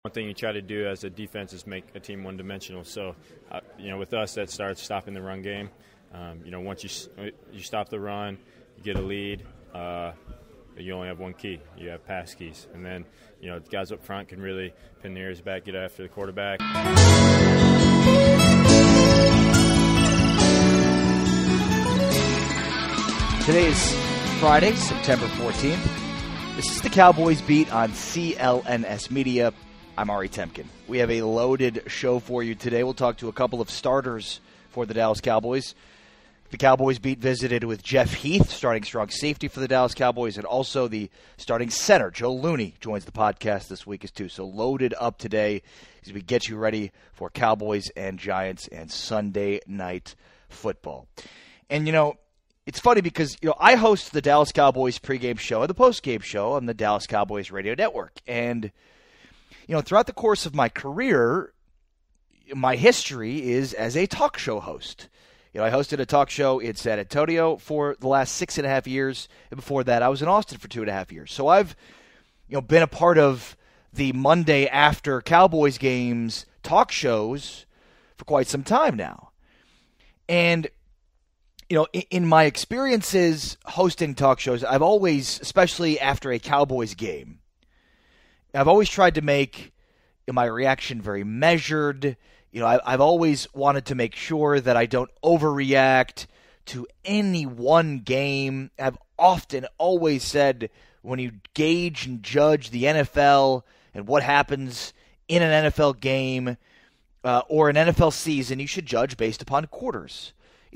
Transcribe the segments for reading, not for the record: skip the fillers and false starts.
One thing you try to do as a defense is make a team one-dimensional. So, with us, that starts stopping the run game. Once you stop the run, you get a lead. You only have one key. You have pass keys. And then, the guys up front can really pin their ears back, get after the quarterback. Today is Friday, September 14th. This is the Cowboys Beat on CLNS Media. I'm Ari Temkin. We have a loaded show for you today. We'll talk to a couple of starters for the Dallas Cowboys. The Cowboys Beat visited with Jeff Heath, starting strong safety for the Dallas Cowboys, and also the starting center, Joe Looney, joins the podcast this week as too. So loaded up today as we get you ready for Cowboys and Giants and Sunday Night Football. And, it's funny because, I host the Dallas Cowboys pregame show and the postgame show on the Dallas Cowboys radio network. And, throughout the course of my career, my history is as a talk show host. I hosted a talk show in San Antonio for the last 6.5 years. And before that, I was in Austin for 2.5 years. So I've, been a part of the Monday after Cowboys games talk shows for quite some time now. And, in my experiences hosting talk shows, I've always, especially after a Cowboys game, I've always tried to make my reaction very measured. I've always wanted to make sure that I don't overreact to any one game. I've often always said when you gauge and judge the NFL and what happens in an NFL game or an NFL season, you should judge based upon quarters.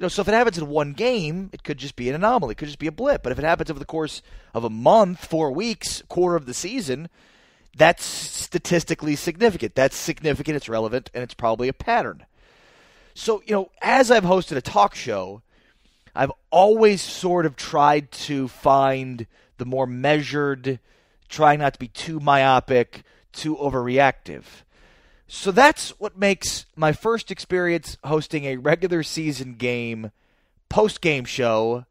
So if it happens in one game, it could just be an anomaly. It could just be a blip. But if it happens over the course of a month, 4 weeks, quarter of the season, that's statistically significant. That's significant, it's relevant, and it's probably a pattern. So, as I've hosted a talk show, I've always sort of tried to find the more measured, trying not to be too myopic, too overreactive. So that's what makes my first experience hosting a regular season game, post-game show,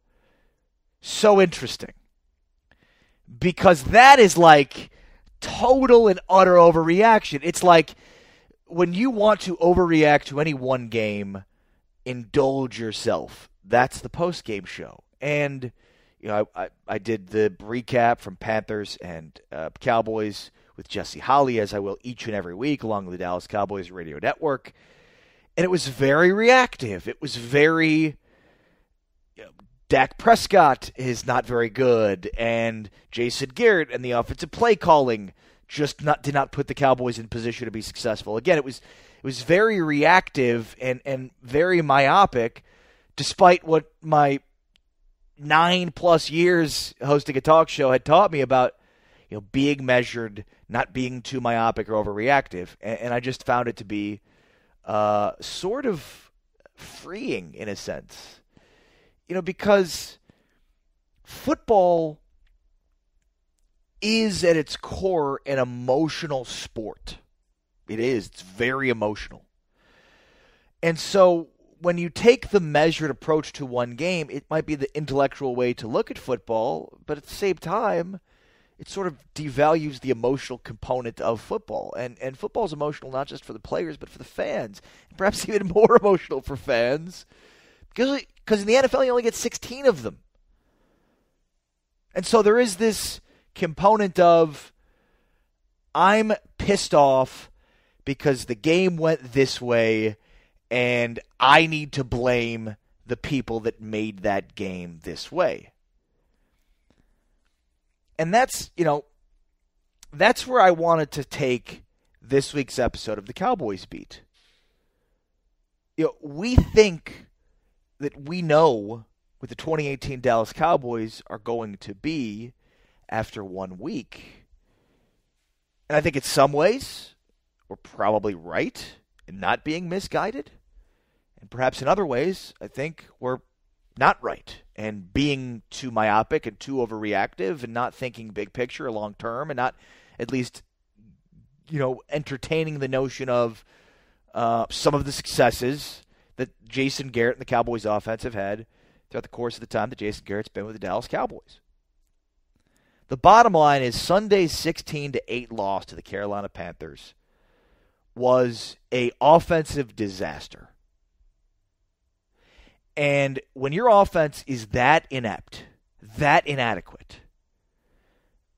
so interesting. Because that is like total and utter overreaction. It's like when you want to overreact to any one game, indulge yourself. That's the post-game show. And, I did the recap from Panthers and Cowboys with Jesse Holley, as I will each and every week, along with the Dallas Cowboys radio network. And it was very reactive. It was very, Dak Prescott is not very good, and Jason Garrett and the offensive play calling did not put the Cowboys in position to be successful. Again, it was very reactive and very myopic, despite what my 9+ years hosting a talk show had taught me about being measured, not being too myopic or overreactive. And I just found it to be sort of freeing in a sense. Because football is at its core an emotional sport. It is. It's very emotional. And so when you take the measured approach to one game, it might be the intellectual way to look at football, but at the same time, it sort of devalues the emotional component of football. And football is emotional not just for the players, but for the fans. And perhaps even more emotional for fans. Because in the NFL, you only get 16 of them. And so there is this component of, I'm pissed off because the game went this way, and I need to blame the people that made that game this way. And that's where I wanted to take this week's episode of the Cowboys Beat. We think that we know what the 2018 Dallas Cowboys are going to be after 1 week. And I think in some ways, we're probably right in not being misguided. And perhaps in other ways, I think we're not right and being too myopic and too overreactive and not thinking big picture or long term and not at least, entertaining the notion of some of the successes that Jason Garrett and the Cowboys offense have had throughout the course of the time that Jason Garrett's been with the Dallas Cowboys. The bottom line is Sunday's 16-8 loss to the Carolina Panthers was a offensive disaster. And when your offense is that inept, that inadequate,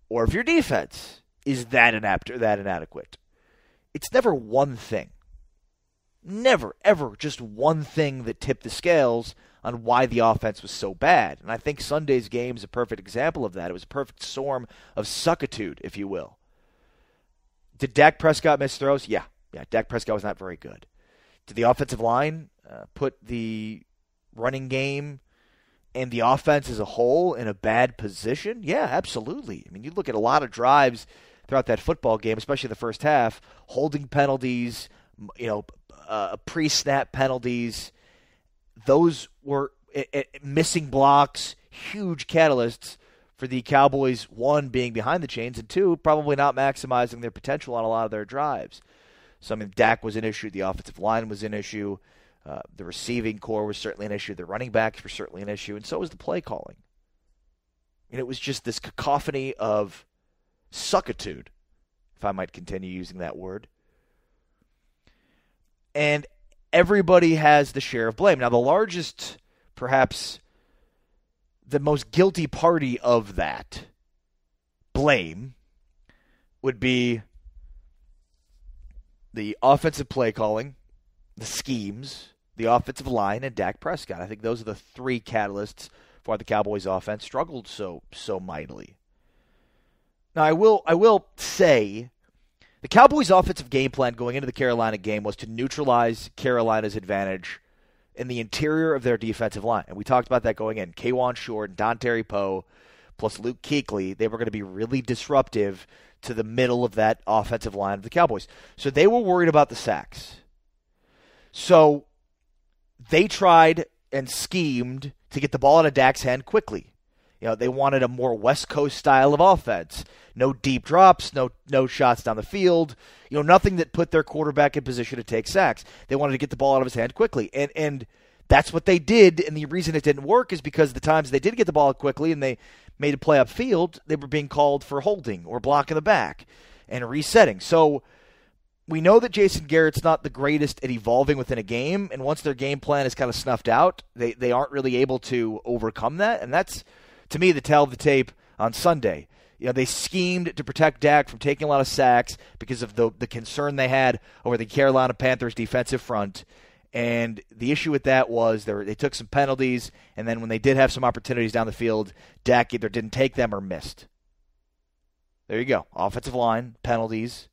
or if your defense is that inept or that inadequate, it's never one thing. Never, ever just one thing that tipped the scales on why the offense was so bad. And I think Sunday's game is a perfect example of that. It was a perfect storm of suckitude, if you will. Did Dak Prescott miss throws? Yeah, Dak Prescott was not very good. Did the offensive line put the running game and the offense as a whole in a bad position? Yeah, absolutely. I mean, you look at a lot of drives throughout that football game, especially the first half, holding penalties, pre-snap penalties. Those were missing blocks, huge catalysts for the Cowboys, one, being behind the chains, and two, probably not maximizing their potential on a lot of their drives. So, I mean, Dak was an issue. The offensive line was an issue. The receiving core was certainly an issue. The running backs were certainly an issue, and so was the play calling. And it was just this cacophony of suckitude, if I might continue using that word. And everybody has the share of blame. Now, the largest, perhaps the most guilty party of that blame would be the offensive play calling, the schemes, the offensive line, and Dak Prescott. I think those are the three catalysts for why the Cowboys offense struggled so mightily. Now, I will say the Cowboys' offensive game plan going into the Carolina game was to neutralize Carolina's advantage in the interior of their defensive line. And we talked about that going in. K'Wan Short, Dontari Poe, plus Luke Kuechly, they were going to be really disruptive to the middle of that offensive line of the Cowboys. So they were worried about the sacks. So they tried and schemed to get the ball out of Dak's hand quickly. They wanted a more West Coast style of offense. No deep drops, no shots down the field. Nothing that put their quarterback in position to take sacks. They wanted to get the ball out of his hand quickly. And that's what they did. And the reason it didn't work is because the times they did get the ball out quickly and they made a play upfield, they were being called for holding or blocking the back and resetting. So we know that Jason Garrett's not the greatest at evolving within a game. And once their game plan is kind of snuffed out, they aren't really able to overcome that. And that's, to me, the tale of the tape on Sunday. They schemed to protect Dak from taking a lot of sacks because of the concern they had over the Carolina Panthers defensive front. And the issue with that was they took some penalties, and then when they did have some opportunities down the field, Dak either didn't take them or missed. There you go. Offensive line, penalties,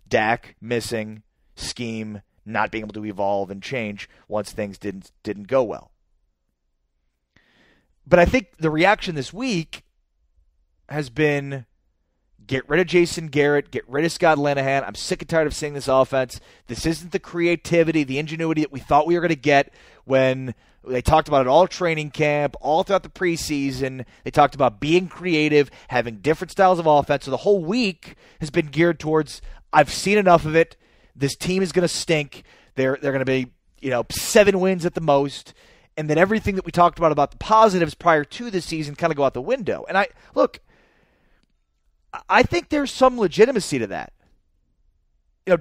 Dak missing, scheme, not being able to evolve and change once things didn't go well. But I think the reaction this week has been, get rid of Jason Garrett, get rid of Scott Linehan. I'm sick and tired of seeing this offense. This isn't the creativity, the ingenuity that we thought we were going to get when they talked about it all training camp, all throughout the preseason. They talked about being creative, having different styles of offense. So the whole week has been geared towards, I've seen enough of it. This team is going to stink. They're going to be 7 wins at the most. And then everything that we talked about the positives prior to this season kind of go out the window. And I think there's some legitimacy to that.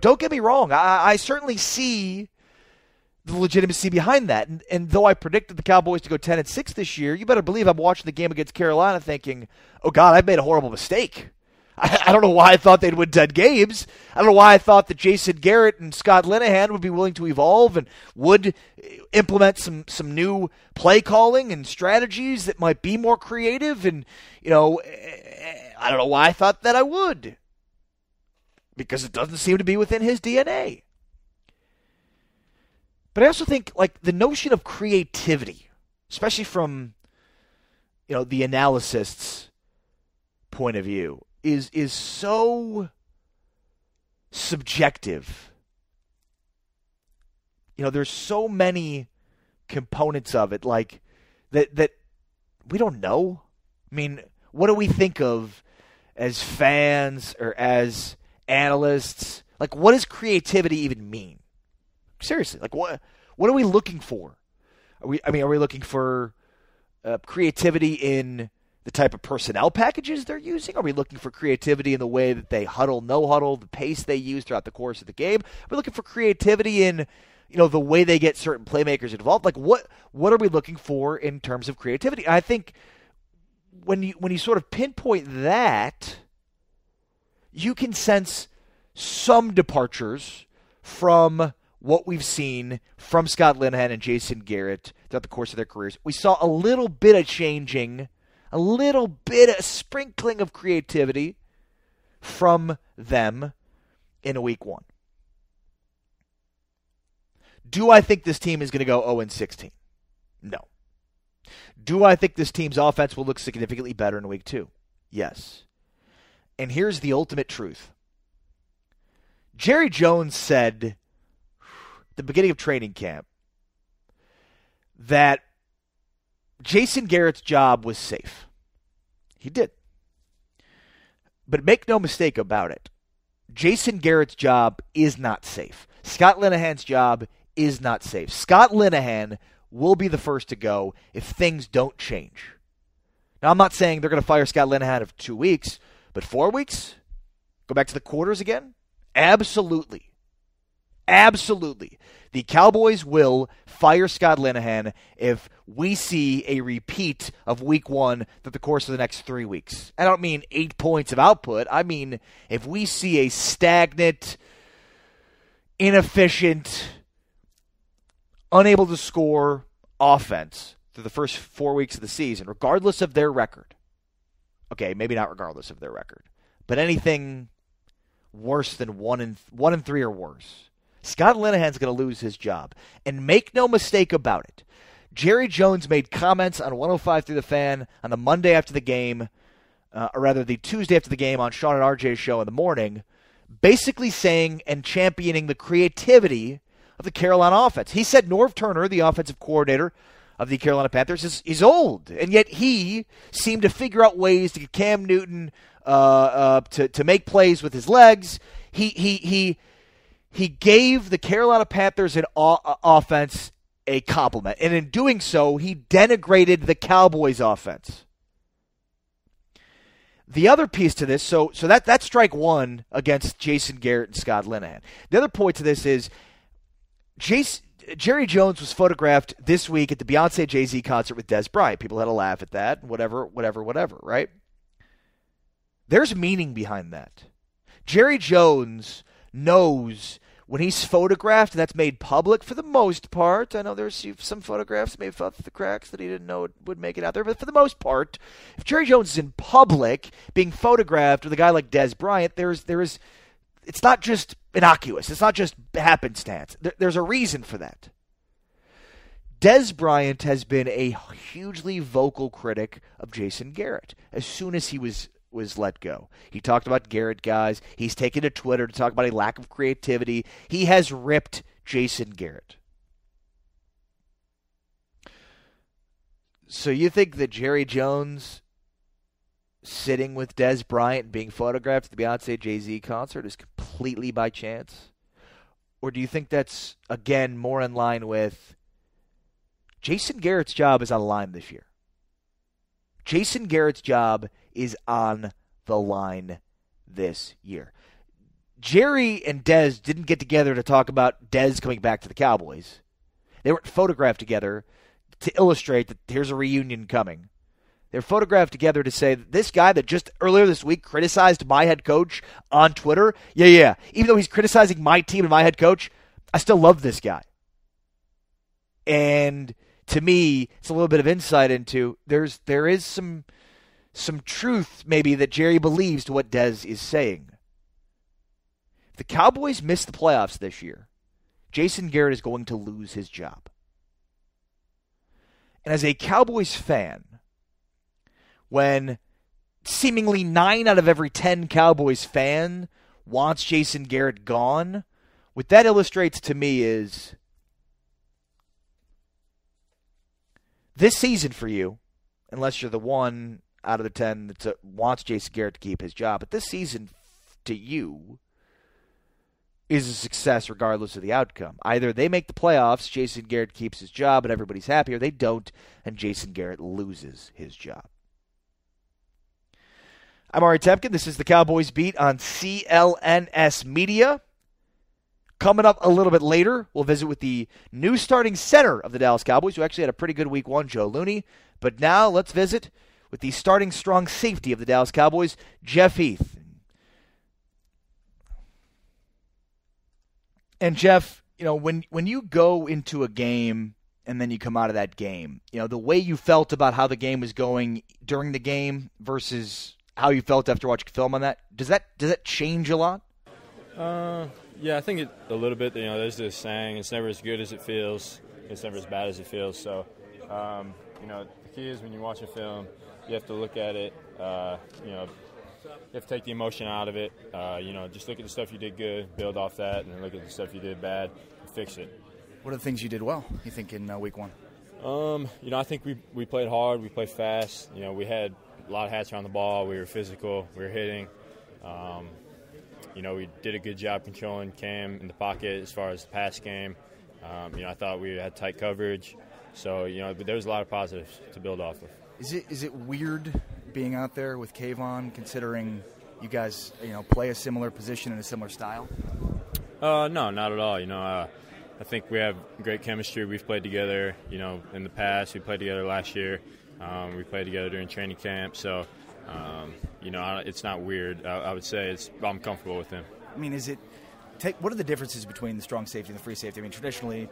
Don't get me wrong. I certainly see the legitimacy behind that. And though I predicted the Cowboys to go 10-6 this year, you better believe I'm watching the game against Carolina thinking, oh, God, I've made a horrible mistake. I don't know why I thought they'd win 10 games. I don't know why I thought that Jason Garrett and Scott Linehan would be willing to evolve and would implement some new play calling and strategies that might be more creative. And, I don't know why I thought that I would. Because it doesn't seem to be within his DNA. But I also think, the notion of creativity, especially from, the analyst's point of view, is so subjective. There's so many components of it, that we don't know. I mean, what do we think of as fans or as analysts? What does creativity even mean? Seriously, what are we looking for? Are we looking for creativity in the type of personnel packages they're using? Are we looking for creativity in the way that they huddle, no huddle, the pace they use throughout the course of the game? Are we looking for creativity in, the way they get certain playmakers involved? Like, what are we looking for in terms of creativity? And I think when you sort of pinpoint that, you can sense some departures from what we've seen from Scott Linehan and Jason Garrett throughout the course of their careers. We saw a little bit of changing, a sprinkling of creativity from them in week 1. Do I think this team is going to go 0-16? No. Do I think this team's offense will look significantly better in week 2? Yes. And here's the ultimate truth. Jerry Jones said at the beginning of training camp that Jason Garrett's job was safe. He did. But make no mistake about it. Jason Garrett's job is not safe. Scott Linehan's job is not safe. Scott Linehan will be the first to go if things don't change. Now, I'm not saying they're going to fire Scott Linehan of 2 weeks, but 4 weeks? Go back to the quarters again? Absolutely. Absolutely. The Cowboys will fire Scott Linehan if we see a repeat of week 1 through the course of the next 3 weeks. I don't mean 8 points of output. I mean if we see a stagnant, inefficient, unable to score offense through the first 4 weeks of the season, regardless of their record. Okay, maybe not regardless of their record, but anything worse than 1-3 or worse. Scott Linehan's going to lose his job. And make no mistake about it. Jerry Jones made comments on 105 Through the Fan on the Monday after the game, or rather the Tuesday after the game on Sean and RJ's show in the morning, basically saying and championing the creativity of the Carolina offense. He said Norv Turner, the offensive coordinator of the Carolina Panthers, is old, and yet he seemed to figure out ways to get Cam Newton to make plays with his legs. He gave the Carolina Panthers an offense a compliment, and in doing so, he denigrated the Cowboys offense. The other piece to this, so that's strike one against Jason Garrett and Scott Linehan. The other point to this is Jerry Jones was photographed this week at the Beyonce Jay-Z concert with Des Bryant. People had a laugh at that, whatever, right? There's meaning behind that. Jerry Jones knows when he's photographed, and that's made public for the most part. I know there's some photographs that may have fell through the cracks that he didn't know would make it out there, but for the most part, if Jerry Jones is in public being photographed with a guy like Des Bryant, it's not just innocuous. It's not just happenstance. There's a reason for that. Des Bryant has been a hugely vocal critic of Jason Garrett as soon as he was let go. He talked about Garrett guys. He's taken to Twitter to talk about a lack of creativity. He has ripped Jason Garrett. So you think that Jerry Jones sitting with Des Bryant being photographed at the Beyonce Jay-Z concert is completely by chance? Or do you think that's, again, more in line with Jason Garrett's job is on the line this year? Jason Garrett's job is on the line this year. Jerry and Dez didn't get together to talk about Dez coming back to the Cowboys. They weren't photographed together to illustrate that here's a reunion coming. They're photographed together to say that this guy that just earlier this week criticized my head coach on Twitter, even though he's criticizing my team and my head coach, I still love this guy. And to me, it's a little bit of insight into there is some truth maybe that Jerry believes to what Dez is saying. If the Cowboys miss the playoffs this year, Jason Garrett is going to lose his job. And as a Cowboys fan, when seemingly 9 out of every 10 Cowboys fan wants Jason Garrett gone, what that illustrates to me is this season for you, unless you're the 1 out of the 10 that wants Jason Garrett to keep his job, but this season to you is a success regardless of the outcome. Either they make the playoffs, Jason Garrett keeps his job and everybody's happy, or they don't, and Jason Garrett loses his job. I'm Ari Temkin. This is the Cowboys Beat on CLNS Media. Coming up a little bit later, we'll visit with the new starting center of the Dallas Cowboys, who actually had a pretty good week one, Joe Looney. But now let's visit with the starting strong safety of the Dallas Cowboys, Jeff Heath. And Jeff, when you go into a game and then you come out of that game, the way you felt about how the game was going during the game versus how you felt after watching film on that, does that change a lot? Yeah, I think a little bit. There's this saying, it's never as good as it feels, it's never as bad as it feels. So, the key is when you watch a film, you have to look at it, you have to take the emotion out of it. Just look at the stuff you did good, build off that, and then look at the stuff you did bad and fix it. What are the things you did well, you think, in week one? I think we played hard, we played fast. We had a lot of hats around the ball, we were physical, we were hitting. We did a good job controlling Cam in the pocket as far as the pass game. I thought we had tight coverage. So, but there was a lot of positives to build off of. Is it weird being out there with Kayvon, considering you guys, play a similar position in a similar style? No, not at all. I think we have great chemistry. We've played together, in the past. We played together last year. We played together during training camp. So, it's not weird. I would say I'm comfortable with him. I mean, what are the differences between the strong safety and the free safety? I mean, traditionally,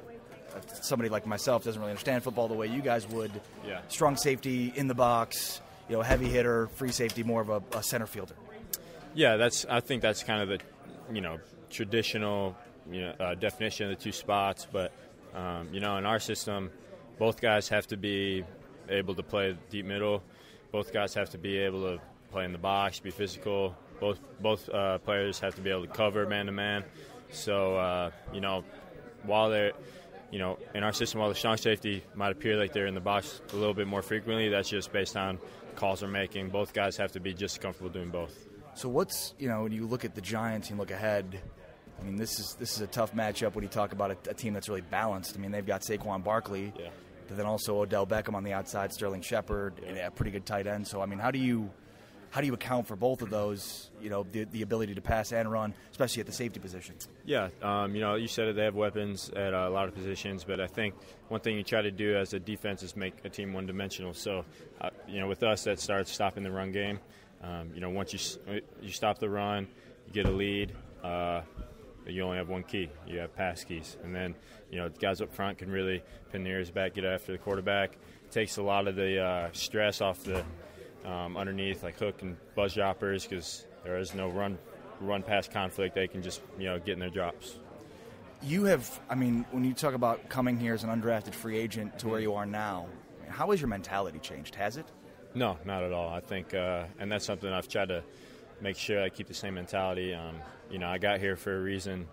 somebody like myself doesn't really understand football the way you guys would. Yeah. Strong safety in the box, heavy hitter, free safety more of a center fielder. Yeah, I think that's kind of the, traditional, definition of the two spots. But, in our system, both guys have to be able to play deep middle. Both guys have to be able to play in the box, be physical. Both players have to be able to cover man-to-man. So, while they're, in our system, while the strong safety might appear like they're in the box a little bit more frequently, that's just based on calls they're making. Both guys have to be just comfortable doing both. So what's, when you look at the Giants and look ahead, I mean, this is a tough matchup when you talk about a team that's really balanced. I mean, they've got Saquon Barkley, yeah, but then also Odell Beckham on the outside, Sterling Shepard, and a pretty good tight end. So, I mean, how do you account for both of those, the ability to pass and run, especially at the safety position? Yeah, you said it, they have weapons at a lot of positions, but I think one thing you try to do as a defense is make a team one-dimensional. So, with us, that starts stopping the run game. Once you stop the run, you get a lead, you only have one key. You have pass keys. And then, the guys up front can really pin their ears back, get after the quarterback. It takes a lot of the stress off the underneath, like hook and buzz droppers, because there is no run-pass conflict. They can just, get in their drops. You have, when you talk about coming here as an undrafted free agent to where you are now, how has your mentality changed? Has it? No, not at all. I think, and that's something I've tried to make sure I keep the same mentality. I got here for a reason,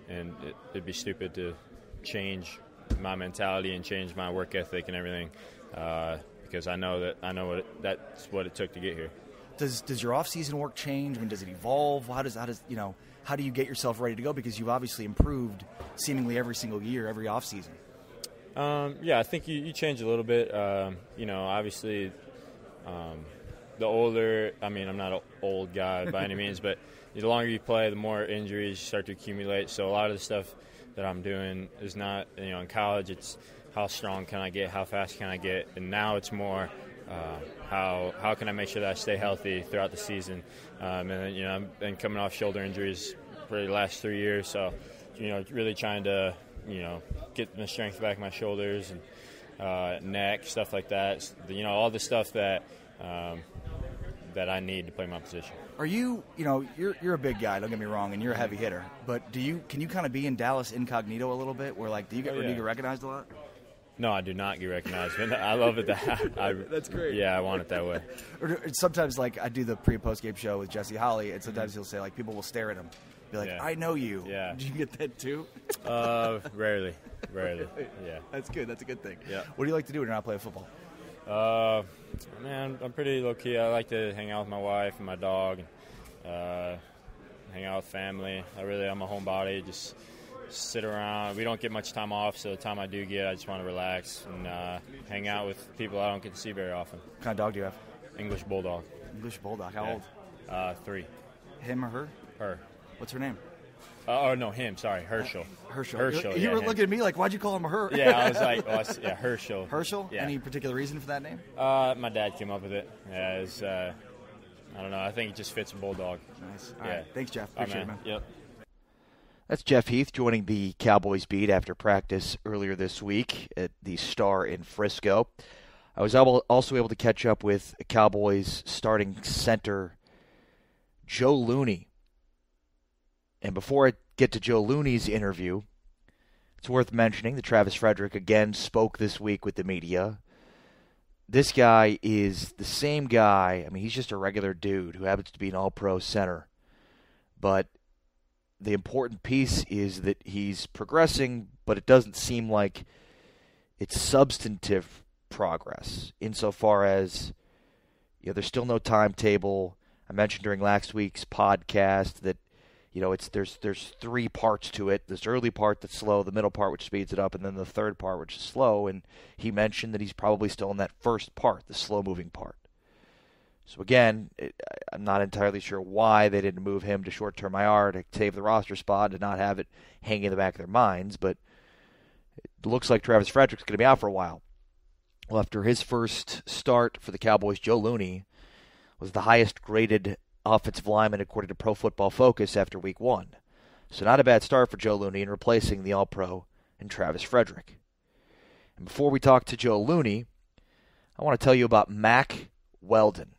and it'd be stupid to change my mentality and change my work ethic and everything, because I know that's what it took to get here. Does your off-season work change? I mean, does it evolve? How do you get yourself ready to go? Because you've obviously improved seemingly every single year, every off-season. Yeah, I think you change a little bit. Obviously, the older, I'm not an old guy by any means, but the longer you play, the more injuries start to accumulate. So a lot of the stuff that I'm doing is not, in college, it's how strong can I get, how fast can I get, and now it's more how can I make sure that I stay healthy throughout the season. And then, I've been coming off shoulder injuries for the last 3 years, so, really trying to, get the strength back in my shoulders and neck, stuff like that. All the stuff that that I need to play my position. Are you, you're a big guy, don't get me wrong, and you're a heavy hitter, but can you kind of be in Dallas incognito a little bit, where do you get recognized a lot? No, I do not get recognized. I love it. That's great. Yeah, I want it that way. Or sometimes, I do the pre- and post-game show with Jesse Holly, and sometimes he'll say, people will stare at him, be like, yeah. I know you. Yeah. Do you get that too? Rarely. Yeah. That's good. That's a good thing. Yeah. What do you like to do when you're not playing football? Man, I'm pretty low-key. I like to hang out with my wife and my dog, and hang out with family. I'm a homebody, just sit around. We don't get much time off, so the time I do get, I just want to relax and hang out with people I don't get to see very often. What kind of dog do you have? English Bulldog. English Bulldog. How old? 3. Him or her? Her. What's her name? Oh, no, him. Sorry, Herschel. Herschel. You yeah, were him. looking at me like, why'd you call him a her? Yeah, I was like, Herschel. Herschel? Yeah. Any particular reason for that name? My dad came up with it. Yeah, it's, I don't know. I think it just fits a bulldog. Nice. All Yeah. right. Thanks, Jeff. Appreciate it, man. Yep. That's Jeff Heath joining the Cowboys beat after practice earlier this week at the Star in Frisco. I was also able to catch up with Cowboys starting center Joe Looney. And before I get to Joe Looney's interview, it's worth mentioning that Travis Frederick again spoke this week with the media. This guy is the same guy. I mean, he's just a regular dude who happens to be an all-pro center. But the important piece is that he's progressing, but it doesn't seem like it's substantive progress insofar as, there's still no timetable. I mentioned during last week's podcast that, there's 3 parts to it. This early part that's slow, the middle part which speeds it up, and then the third part which is slow. And he mentioned that he's probably still in that first part, the slow-moving part. So again, I'm not entirely sure why they didn't move him to short-term IR to save the roster spot and not have it hanging in the back of their minds. But it looks like Travis Frederick's going to be out for a while. Well, after his first start for the Cowboys, Joe Looney was the highest-graded offensive lineman according to Pro Football Focus after Week 1. So not a bad start for Joe Looney in replacing the All-Pro and Travis Frederick. And before we talk to Joe Looney, I want to tell you about Mack Weldon.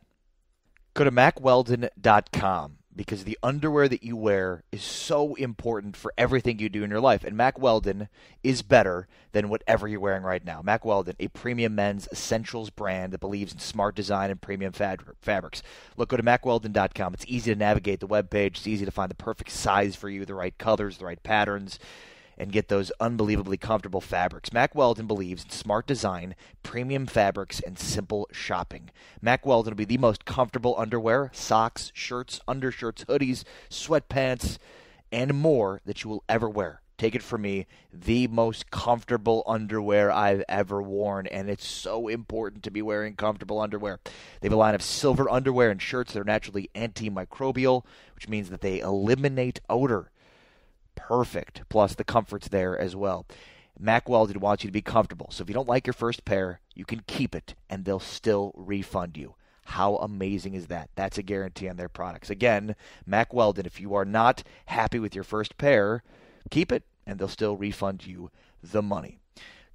Go to MackWeldon.com because the underwear that you wear is so important for everything you do in your life. And Mack Weldon is better than whatever you're wearing right now. Mack Weldon, a premium men's essentials brand that believes in smart design and premium fabrics. Look, go to MackWeldon.com. It's easy to navigate the webpage. It's easy to find the perfect size for you, the right colors, the right patterns, and get those unbelievably comfortable fabrics. Mack Weldon believes in smart design, premium fabrics, and simple shopping. Mack Weldon will be the most comfortable underwear, socks, shirts, undershirts, hoodies, sweatpants, and more that you will ever wear. Take it from me, the most comfortable underwear I've ever worn, and it's so important to be wearing comfortable underwear. They have a line of silver underwear and shirts that are naturally antimicrobial, which means that they eliminate odor. Perfect. Plus the comfort's there as well. Mack Weldon wants you to be comfortable. So if you don't like your first pair, you can keep it and they'll still refund you. How amazing is that? That's a guarantee on their products. Again, Mack Weldon, if you are not happy with your first pair, keep it and they'll still refund you the money.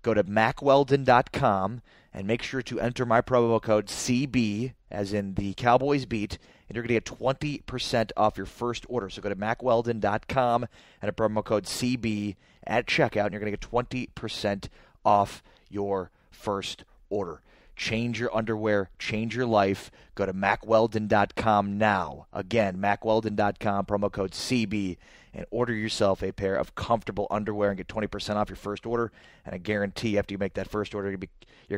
Go to MackWeldon.com and make sure to enter my promo code CB, as in the Cowboys beat, and you're going to get 20% off your first order. So go to MackWeldon.com and a promo code CB at checkout, and you're going to get 20% off your first order. Change your underwear, change your life. Go to MackWeldon.com now. Again, MackWeldon.com, promo code CB, and order yourself a pair of comfortable underwear and get 20% off your first order. And I guarantee after you make that first order, you're going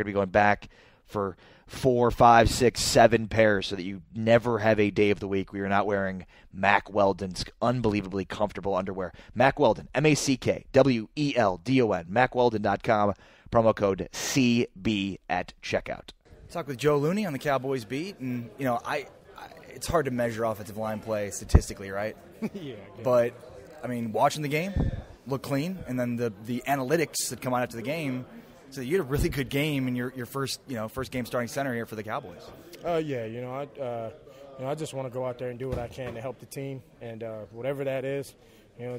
to be going back for 4, 5, 6, 7 pairs so that you never have a day of the week where you're not wearing Mack Weldon's unbelievably comfortable underwear. Mack Weldon, MackWeldon, MackWeldon.com, promo code CB at checkout. Talk with Joe Looney on the Cowboys beat, and it's hard to measure offensive line play statistically, right? Yeah. But I mean, watching the game, look clean, and then the analytics that come out after the game. So you had a really good game in your first game starting center here for the Cowboys. Yeah, I just want to go out there and do what I can to help the team, and whatever that is,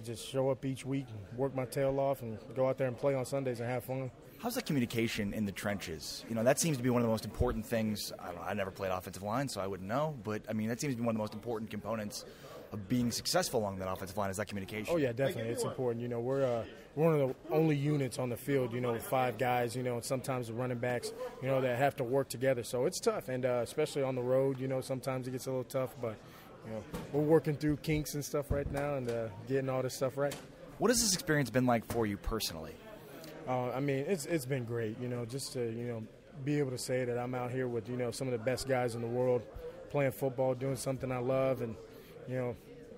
just show up each week and work my tail off and go out there and play on Sundays and have fun. How's the communication in the trenches? That seems to be one of the most important things. I don't know, I never played offensive line, so I wouldn't know, but I mean that seems to be one of the most important components of being successful along that offensive line is that communication. Oh yeah, definitely, it's important. We're one of the only units on the field. With 5 guys. And sometimes the running backs. That have to work together. So it's tough, and especially on the road. Sometimes it gets a little tough, but we're working through kinks and stuff right now and getting all this stuff right. What has this experience been like for you personally? It's been great. Just to be able to say that I'm out here with some of the best guys in the world, playing football, doing something I love, and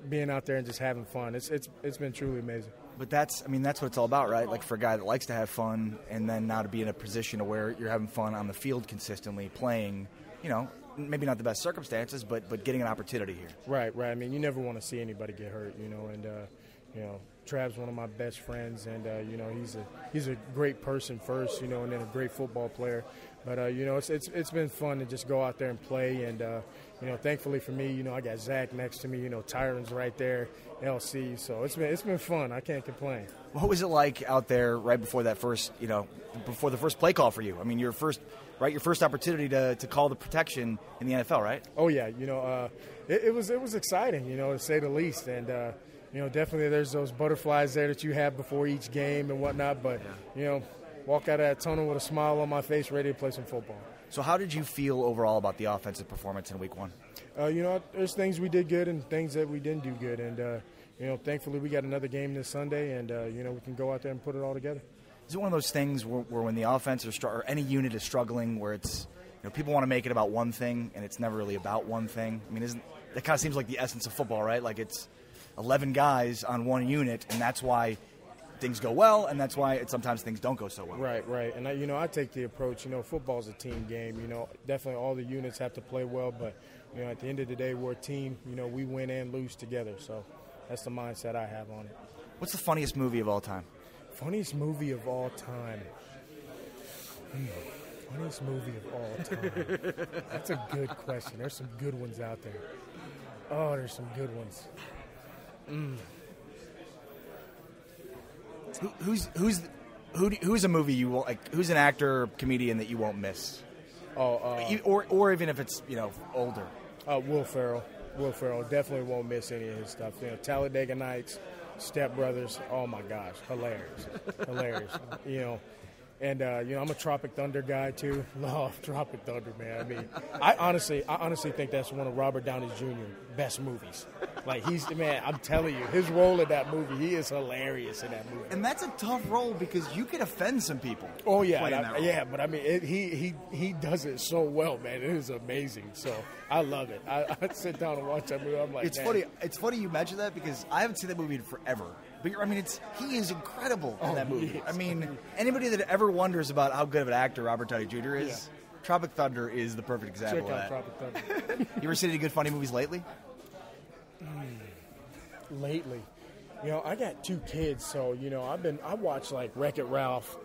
being out there and just having fun. It's been truly amazing. But that's what it's all about, right? Like for a guy that likes to have fun and then now to be in a position where you're having fun on the field consistently playing, maybe not the best circumstances, but getting an opportunity here. Right. I mean, you never want to see anybody get hurt, and Trav's one of my best friends, and he's a great person first, and then a great football player. But it's been fun to just go out there and play, and thankfully for me, I got Zach next to me, Tyron's right there, LC, so it's been fun. I can't complain. What was it like out there right before that first, before the first play call for you? I mean, your first opportunity to call the protection in the NFL, right? Oh yeah, it was exciting, to say the least, and definitely there's those butterflies there that you have before each game and whatnot, but walk out of that tunnel with a smile on my face, ready to play some football. So how did you feel overall about the offensive performance in Week 1? There's things we did good and things that we didn't do good, and thankfully we got another game this Sunday, and we can go out there and put it all together. Is it one of those things where when the offense or any unit is struggling, where it's people want to make it about one thing and it's never really about one thing? I mean, that kind of seems like the essence of football, right? Like it's 11 guys on one unit, and that's why things go well, and that's why sometimes things don't go so well. Right. And I take the approach, football's a team game. Definitely all the units have to play well, but at the end of the day, we're a team. We win and lose together. So that's the mindset I have on it. What's the funniest movie of all time? Funniest movie of all time. Funniest movie of all time. That's a good question. There's some good ones out there. Oh, there's some good ones. Who's a movie you will like? Who's an actor or comedian that you won't miss? Or even if it's older. Will Ferrell. Will Ferrell definitely won't miss any of his stuff. Talladega Nights, Step Brothers. Oh my gosh, hilarious. And I'm a Tropic Thunder guy too. Love Tropic Thunder, man. I mean, I honestly think that's one of Robert Downey Jr. best movies. Like I'm telling you, his role in that movie, he is hilarious in that movie. And that's a tough role because you could offend some people. Oh yeah, but I mean, he does it so well, man. It is amazing. So I love it. I sit down and watch that movie. I'm like, it's funny. It's funny you mention that because I haven't seen that movie in forever. But he is incredible in that movie. I mean, anybody that ever wonders about how good of an actor Robert Downey Jr. is, Tropic Thunder is the perfect example Check out of Tropic Thunder. You ever seen any good funny movies lately? Lately, I got 2 kids, so I watch like Wreck-It Ralph.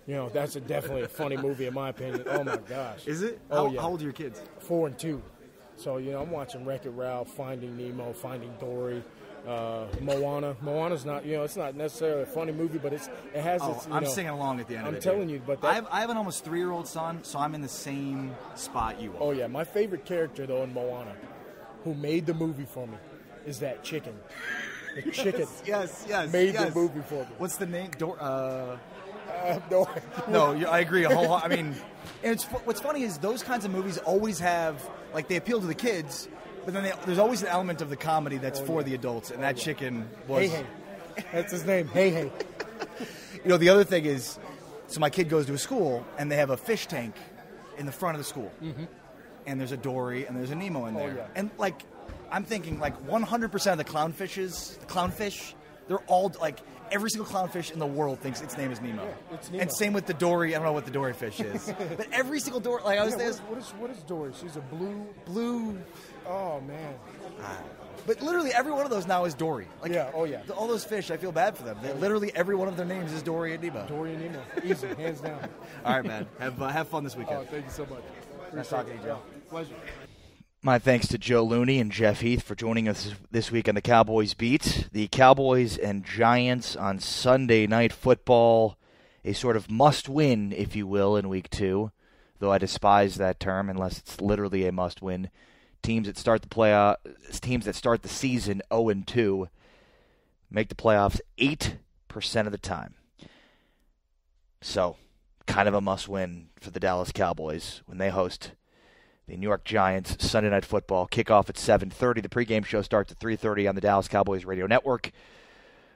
That's definitely a funny movie in my opinion. Oh my gosh, is it? How old are your kids? 4 and 2. So I'm watching Wreck-It Ralph, Finding Nemo, Finding Dory. Moana. Moana's not, it's not necessarily a funny movie, but it has its. I'm singing along at the end of it. I'm telling you, but I have an almost 3-year-old son, so I'm in the same spot you are. Oh yeah, my favorite character though in Moana, who made the movie for me, is that chicken. The chicken. Yes. Made the movie for me. What's the name? No. I agree. I mean, and what's funny is those kinds of movies always have they appeal to the kids. But then there's always an element of the comedy that's for the adults, and that chicken was... Hey. That's his name, Hey. The other thing is, so my kid goes to a school, and they have a fish tank in the front of the school. Mm-hmm. And there's a Dory, and there's a Nemo in there. Oh, yeah. And, I'm thinking, 100% of the clownfish, they're all, every single clownfish in the world thinks its name is Nemo. Yeah, it's Nemo. And same with the Dory. I don't know what the Dory fish is. But every single Dory... What is Dory? She's a blue... Oh, man. But literally every one of those now is Dory. All those fish, I feel bad for them. Literally every one of their names is Dory and Nemo. Dory and Nemo. Easy, hands down. All right, man. Have fun this weekend. Oh, thank you so much. Nice talking to you, Joe. Pleasure. My thanks to Joe Looney and Jeff Heath for joining us this week on the Cowboys Beat. The Cowboys and Giants on Sunday Night Football, a sort of must-win, if you will, in Week 2, though I despise that term unless it's literally a must-win. Teams that start the season 0-2 make the playoffs 8% of the time. So, kind of a must-win for the Dallas Cowboys when they host the New York Giants Sunday Night Football. Kickoff at 7:30. The pregame show starts at 3:30 on the Dallas Cowboys Radio Network.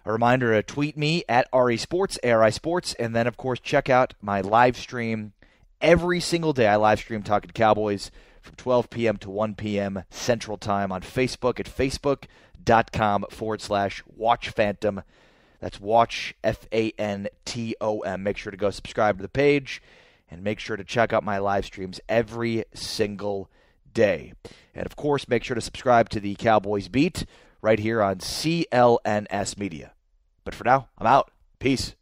A reminder to tweet me at RE Sports, ARI Sports, and then, of course, check out my live stream every single day. I live stream Talking Cowboys from 12 p.m. to 1 p.m. Central Time on Facebook at facebook.com/WatchPhantom. That's Watch, F-A-N-T-O-M. Make sure to go subscribe to the page, and make sure to check out my live streams every single day. And, of course, make sure to subscribe to the Cowboys Beat right here on CLNS Media. But for now, I'm out. Peace.